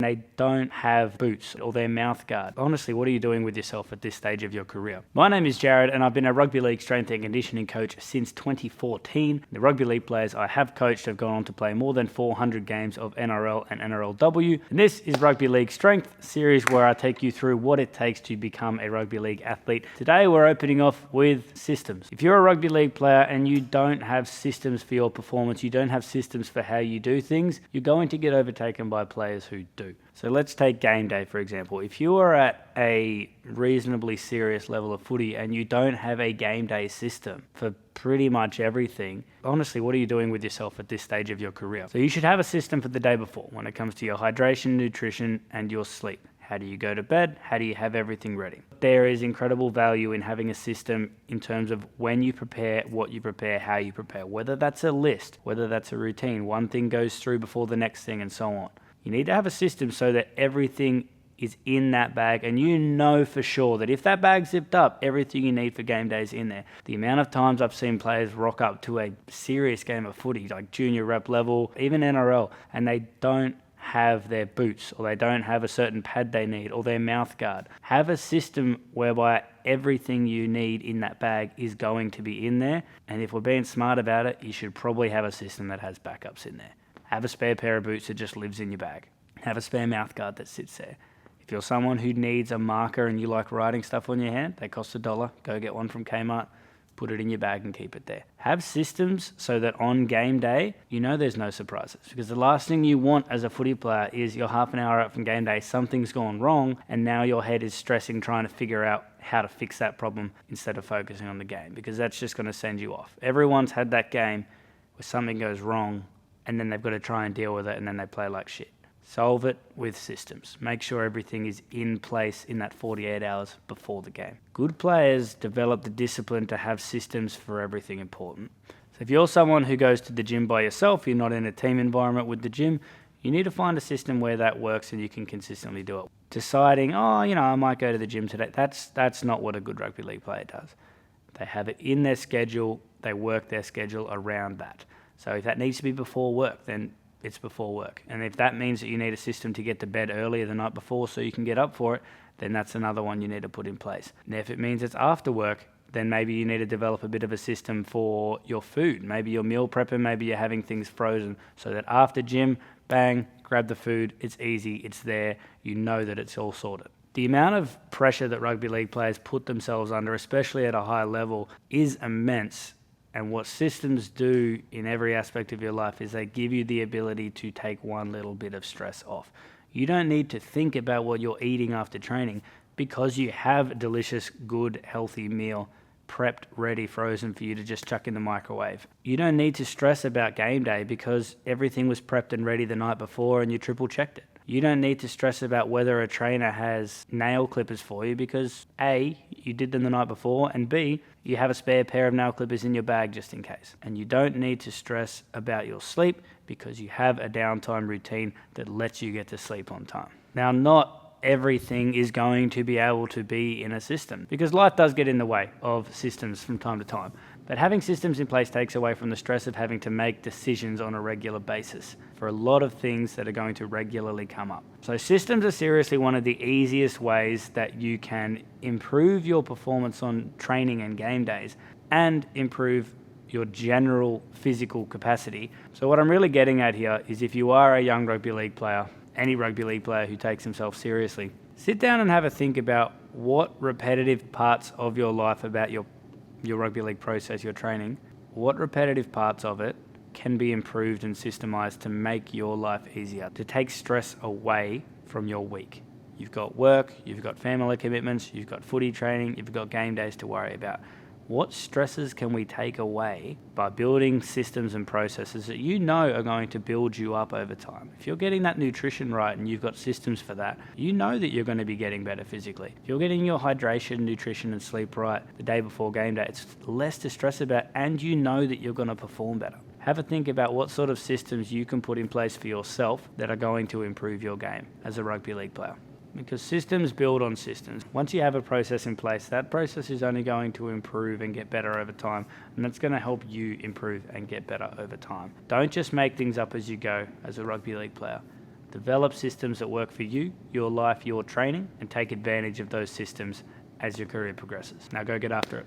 They don't have boots or their mouth guard. Honestly, what are you doing with yourself at this stage of your career? My name is Jared and I've been a rugby league strength and conditioning coach since 2014. The rugby league players I have coached have gone on to play more than 400 games of NRL and NRLW. And this is Rugby League Strength, series where I take you through what it takes to become a rugby league athlete. Today we're opening off with systems. If you're a rugby league player and you don't have systems for your performance, you don't have systems for how you do things, you're going to get overtaken by players who do. So let's take game day, for example. If you are at a reasonably serious level of footy and you don't have a game day system for pretty much everything, honestly, what are you doing with yourself at this stage of your career? So you should have a system for the day before when it comes to your hydration, nutrition, and your sleep. How do you go to bed? How do you have everything ready? There is incredible value in having a system in terms of when you prepare, what you prepare, how you prepare, whether that's a list, whether that's a routine, one thing goes through before the next thing, and so on. You need to have a system so that everything is in that bag and you know for sure that if that bag's zipped up, everything you need for game day is in there. The amount of times I've seen players rock up to a serious game of footy, like junior rep level, even NRL, and they don't have their boots or they don't have a certain pad they need or their mouth guard. Have a system whereby everything you need in that bag is going to be in there, and if we're being smart about it, you should probably have a system that has backups in there. Have a spare pair of boots that just lives in your bag. Have a spare mouth guard that sits there. If you're someone who needs a marker and you like writing stuff on your hand, they cost $1. Go get one from Kmart, put it in your bag and keep it there. Have systems so that on game day, you know there's no surprises. Because the last thing you want as a footy player is you're half an hour out from game day, something's gone wrong, and now your head is stressing trying to figure out how to fix that problem instead of focusing on the game, because that's just going to send you off. Everyone's had that game where something goes wrong and then they've got to try and deal with it and then they play like shit. Solve it with systems. Make sure everything is in place in that 48 hours before the game. Good players develop the discipline to have systems for everything important. So if you're someone who goes to the gym by yourself, you're not in a team environment with the gym, you need to find a system where that works and you can consistently do it. Deciding, I might go to the gym today, that's not what a good rugby league player does. They have it in their schedule, they work their schedule around that. So if that needs to be before work, then it's before work. And if that means that you need a system to get to bed earlier the night before so you can get up for it, then that's another one you need to put in place. And if it means it's after work, then maybe you need to develop a bit of a system for your food. Maybe you're meal prepping, maybe you're having things frozen so that after gym, bang, grab the food, it's easy, it's there, you know that it's all sorted. The amount of pressure that rugby league players put themselves under, especially at a high level, is immense. And what systems do in every aspect of your life is they give you the ability to take one little bit of stress off. You don't need to think about what you're eating after training because you have a delicious, good, healthy meal prepped, ready, frozen for you to just chuck in the microwave. You don't need to stress about game day because everything was prepped and ready the night before and you triple checked it. You don't need to stress about whether a trainer has nail clippers for you because A, you did them the night before, and B, you have a spare pair of nail clippers in your bag just in case. And you don't need to stress about your sleep because you have a downtime routine that lets you get to sleep on time. Now, not everything is going to be able to be in a system because life does get in the way of systems from time to time. But having systems in place takes away from the stress of having to make decisions on a regular basis for a lot of things that are going to regularly come up. So systems are seriously one of the easiest ways that you can improve your performance on training and game days and improve your general physical capacity. So what I'm really getting at here is if you are a young rugby league player, any rugby league player who takes himself seriously, sit down and have a think about what repetitive parts of your life about your rugby league process, your training, what repetitive parts of it can be improved and systemized to make your life easier, to take stress away from your week. You've got work, you've got family commitments, you've got footy training, you've got game days to worry about. What stresses can we take away by building systems and processes that you know are going to build you up over time? If you're getting that nutrition right and you've got systems for that, you know that you're going to be getting better physically. If you're getting your hydration, nutrition and sleep right the day before game day, it's less to stress about and you know that you're going to perform better. Have a think about what sort of systems you can put in place for yourself that are going to improve your game as a rugby league player. Because systems build on systems. Once you have a process in place, that process is only going to improve and get better over time, and that's going to help you improve and get better over time. Don't just make things up as you go as a rugby league player. Develop systems that work for you, your life, your training, and take advantage of those systems as your career progresses. Now go get after it.